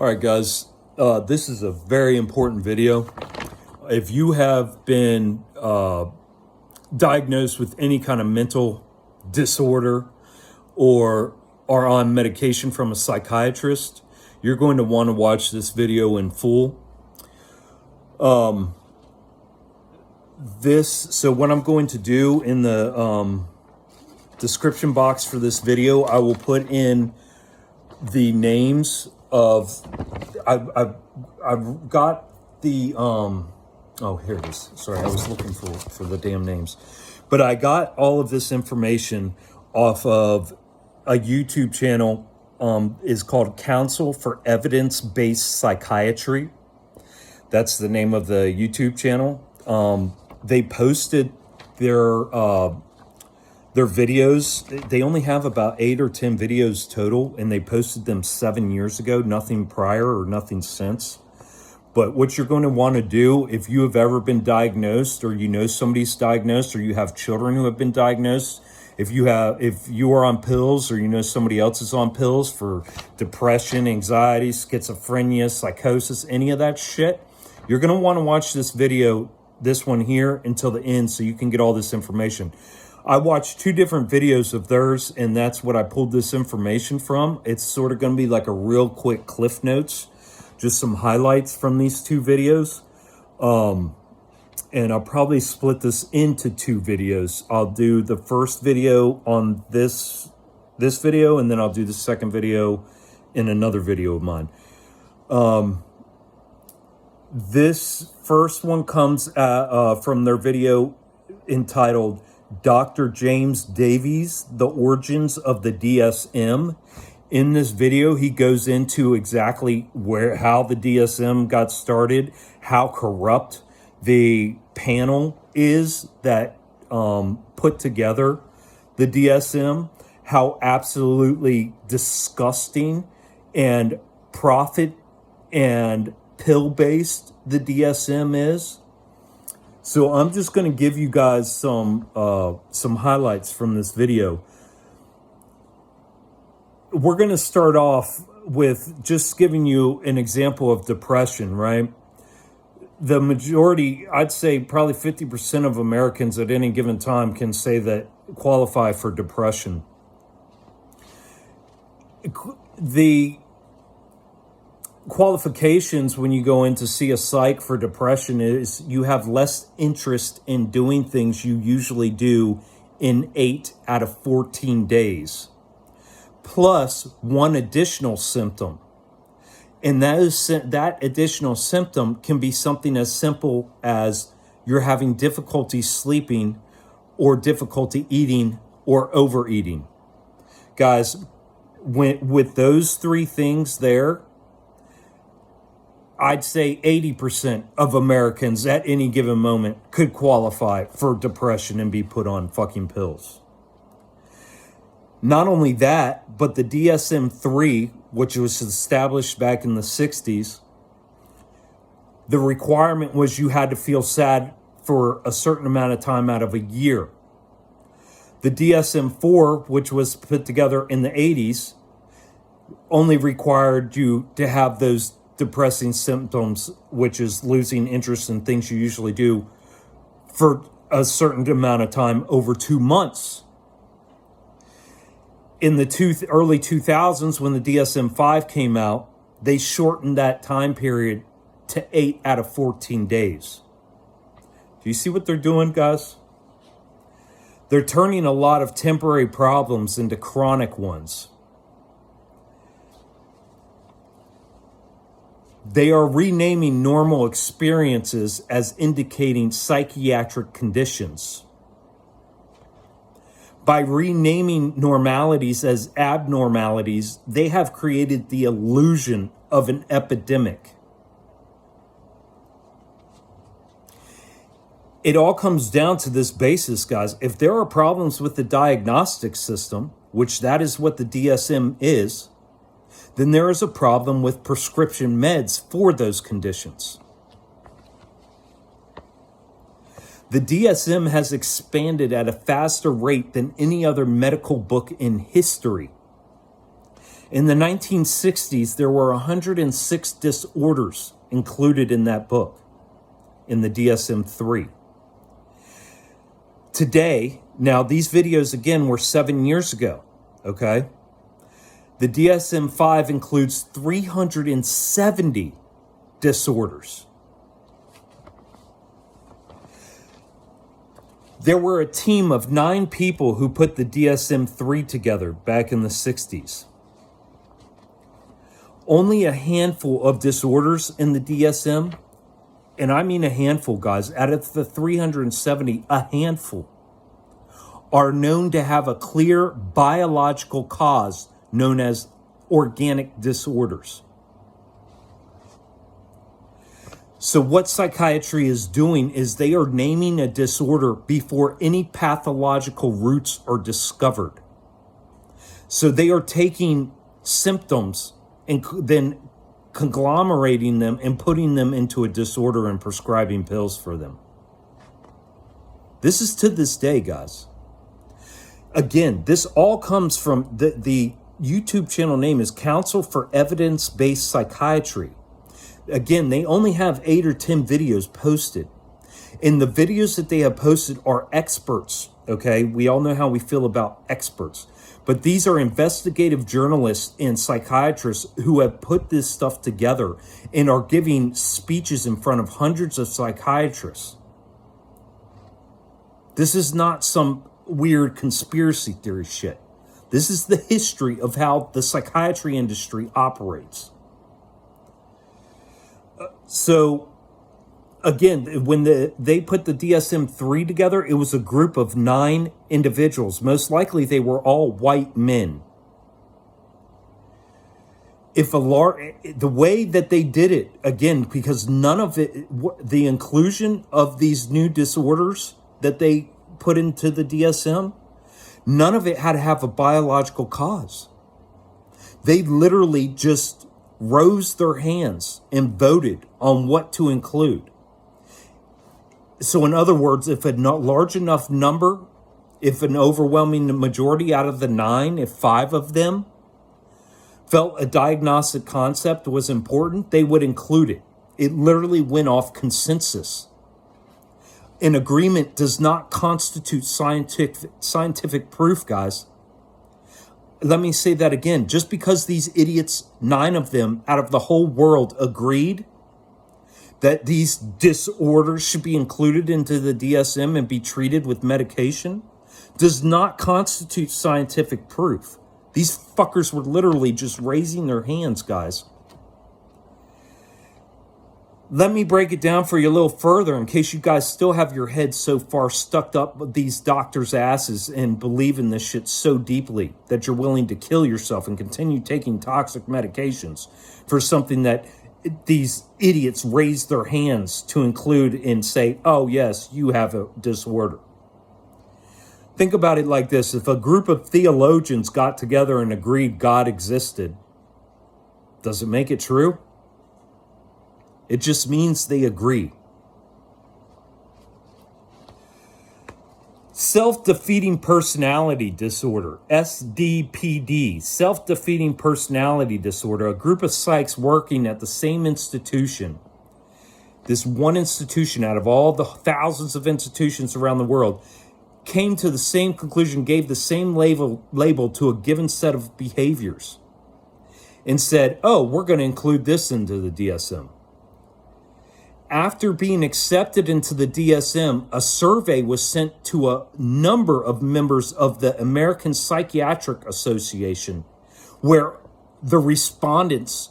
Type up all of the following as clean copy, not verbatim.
All right, guys, this is a very important video. If you have been diagnosed with any kind of mental disorder or are on medication from a psychiatrist, you're going to want to watch this video in full. So what I'm going to do in the description box for this video, I will put in the names of, I've got the, oh, here it is. Sorry, I was looking for the damn names. But I got all of this information off of a YouTube channel, is called Council for Evidence-Based Psychiatry. That's the name of the YouTube channel. They posted their videos. They only have about 8 or 10 videos total, and they posted them 7 years ago, nothing prior or nothing since. But what you're going to want to do, if you have ever been diagnosed, or you know somebody's diagnosed, or you have children who have been diagnosed, if you are on pills, or you know somebody else is on pills for depression, anxiety, schizophrenia, psychosis, any of that shit, you're going to want to watch this video, this one here, until the end so you can get all this information. I watched 2 different videos of theirs, and that's what I pulled this information from. It's sort of going to be like a real quick Cliff Notes, just some highlights from these 2 videos. And I'll probably split this into 2 videos. I'll do the first video on this video, and then I'll do the second video in another video of mine. This first one comes from their video entitled Dr. James Davies, The Origins of the DSM. In this video, he goes into exactly how the DSM got started, how corrupt the panel is that put together the DSM, how absolutely disgusting and profit and pill-based the DSM is. So I'm just going to give you guys some highlights from this video. We're going to start off with just giving you an example of depression, right? The majority, I'd say probably 50% of Americans at any given time can say that qualify for depression. The qualifications when you go in to see a psych for depression is you have less interest in doing things you usually do in 8 out of 14 days, plus 1 additional symptom. And that additional symptom can be something as simple as you're having difficulty sleeping, or difficulty eating, or overeating. Guys, with those 3 things there, I'd say 80% of Americans at any given moment could qualify for depression and be put on fucking pills. Not only that, but the DSM-3, which was established back in the 60s, the requirement was you had to feel sad for a certain amount of time out of a year. The DSM-4, which was put together in the 80s, only required you to have those depressing symptoms, which is losing interest in things you usually do, for a certain amount of time over 2 months. In the early 2000s, when the DSM-5 came out, they shortened that time period to 8 out of 14 days. Do you see what they're doing, guys? They're turning a lot of temporary problems into chronic ones. They are renaming normal experiences as indicating psychiatric conditions. By renaming normalities as abnormalities, they have created the illusion of an epidemic. It all comes down to this basis, guys. If there are problems with the diagnostic system, which that is what the DSM is, then there is a problem with prescription meds for those conditions. The DSM has expanded at a faster rate than any other medical book in history. In the 1960s, there were 106 disorders included in that book, in the DSM-3. Today, now these videos again were 7 years ago, okay? The DSM-5 includes 370 disorders. There were a team of 9 people who put the DSM-3 together back in the 60s. Only a handful of disorders in the DSM, and I mean a handful, guys, out of the 370, a handful, are known to have a clear biological cause known as organic disorders. So what psychiatry is doing is they are naming a disorder before any pathological roots are discovered. So they are taking symptoms and then conglomerating them and putting them into a disorder and prescribing pills for them. This is to this day, guys. Again, this all comes from the YouTube channel name is Council for Evidence-Based Psychiatry. Again, they only have 8 or 10 videos posted. And the videos that they have posted are experts, okay? We all know how we feel about experts. But these are investigative journalists and psychiatrists who have put this stuff together and are giving speeches in front of hundreds of psychiatrists. This is not some weird conspiracy theory shit. This is the history of how the psychiatry industry operates. So, again, when they put the DSM-3 together, it was a group of 9 individuals. Most likely, they were all white men. The way that they did it, again, because none of it, the inclusion of these new disorders that they put into the DSM, none of it had to have a biological cause. They literally just rose their hands and voted on what to include. So in other words, if a large enough number, if an overwhelming majority out of the 9, if 5 of them felt a diagnostic concept was important, they would include it. It literally went off consensus. An agreement does not constitute scientific proof, guys. Let me say that again. Just because these idiots, 9 of them out of the whole world, agreed that these disorders should be included into the DSM and be treated with medication, does not constitute scientific proof. These fuckers were literally just raising their hands, guys. Let me break it down for you a little further in case you guys still have your heads so far stuck up with these doctors' asses and believe in this shit so deeply that you're willing to kill yourself and continue taking toxic medications for something that these idiots raise their hands to include and say, oh, yes, you have a disorder. Think about it like this. If a group of theologians got together and agreed God existed, does it make it true? It just means they agree. Self-defeating personality disorder, SDPD, self-defeating personality disorder, a group of psychs working at the same institution. This one institution out of all the thousands of institutions around the world came to the same conclusion, gave the same label to a given set of behaviors and said, oh, we're going to include this into the DSM. After being accepted into the DSM, a survey was sent to a number of members of the American Psychiatric Association, where the respondents,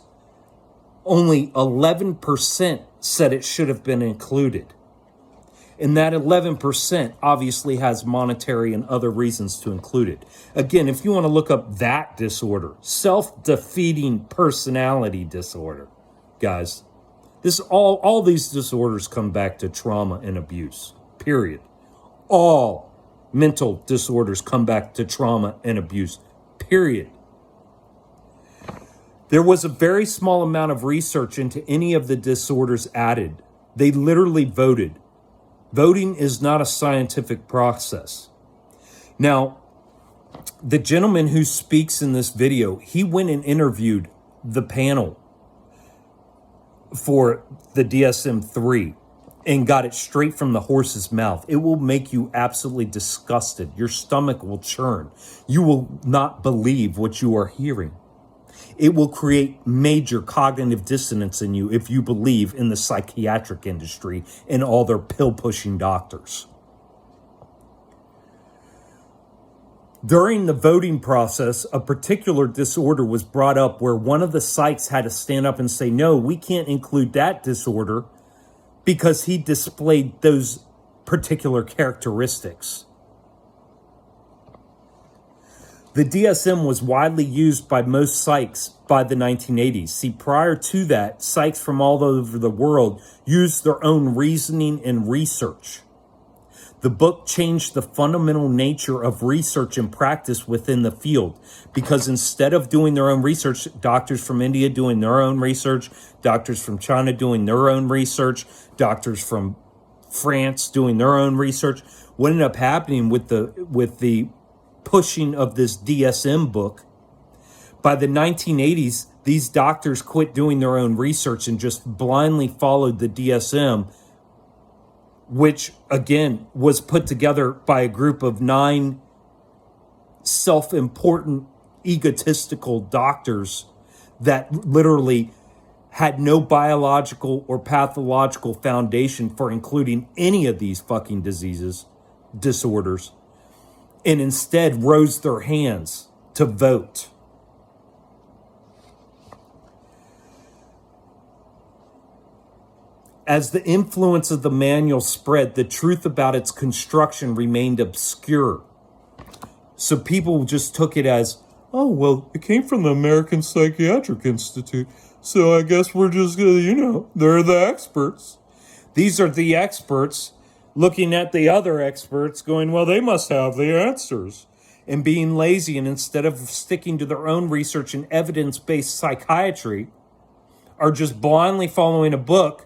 only 11% said it should have been included. And that 11% obviously has monetary and other reasons to include it. Again, if you want to look up that disorder, self-defeating personality disorder, guys, all these disorders come back to trauma and abuse, period. All mental disorders come back to trauma and abuse, period. There was a very small amount of research into any of the disorders added. They literally voted. Voting is not a scientific process. Now, The gentleman who speaks in this video, he went and interviewed the panel for the DSM-3 and got it straight from the horse's mouth. It will make you absolutely disgusted. Your stomach will churn. You will not believe what you are hearing. It will create major cognitive dissonance in you if you believe in the psychiatric industry and all their pill-pushing doctors. During the voting process, a particular disorder was brought up where one of the psychs had to stand up and say, no, we can't include that disorder because he displayed those particular characteristics. The DSM was widely used by most psychs by the 1980s. See, prior to that, psychs from all over the world used their own reasoning and research. The book changed the fundamental nature of research and practice within the field because instead of doing their own research, doctors from India doing their own research, doctors from China doing their own research, doctors from France doing their own research, what ended up happening with the pushing of this DSM book, by the 1980s, these doctors quit doing their own research and just blindly followed the DSM, which, again, was put together by a group of 9 self-important, egotistical doctors that literally had no biological or pathological foundation for including any of these fucking disorders, and instead rose their hands to vote. As the influence of the manual spread, the truth about its construction remained obscure. So people just took it as, oh, well, it came from the American Psychiatric Institute, so I guess we're just gonna, they're the experts. These are the experts looking at the other experts going, well, they must have the answers, and being lazy, and instead of sticking to their own research and evidence-based psychiatry, are just blindly following a book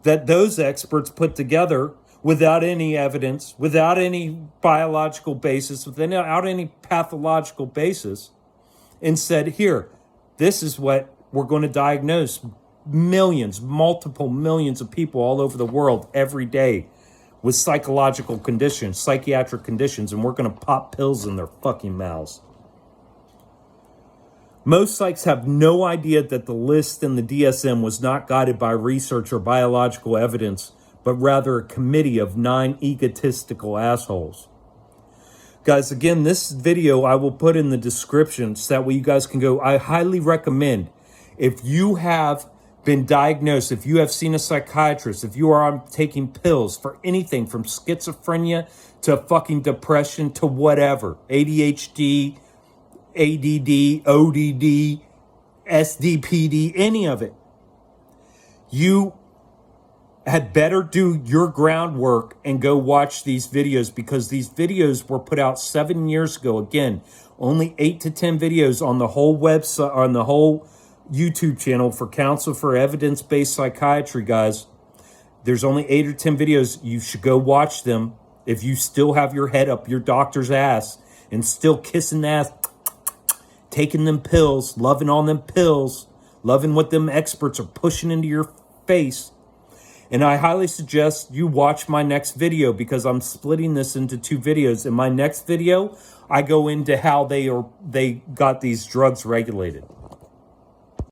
that those experts put together without any evidence, without any biological basis, without any pathological basis, and said, here, this is what we're going to diagnose millions, multiple millions of people all over the world every day with psychological conditions, psychiatric conditions, and we're going to pop pills in their fucking mouths. Most psychs have no idea that the list in the DSM was not guided by research or biological evidence, but rather a committee of 9 egotistical assholes. Guys, again, this video I will put in the description so that way you guys can go. I highly recommend, if you have been diagnosed, if you have seen a psychiatrist, if you are taking pills for anything from schizophrenia to fucking depression to whatever, ADHD, ADD, ODD, SDPD, any of it, you had better do your groundwork and go watch these videos, because these videos were put out 7 years ago. Again, only 8 to 10 videos on the whole website, on the whole YouTube channel for Council for Evidence-Based Psychiatry, guys. There's only 8 or 10 videos. You should go watch them if you still have your head up your doctor's ass and still kissing the ass, taking them pills, loving on them pills, loving what them experts are pushing into your face. And I highly suggest you watch my next video, because I'm splitting this into 2 videos. In my next video, I go into how they got these drugs regulated.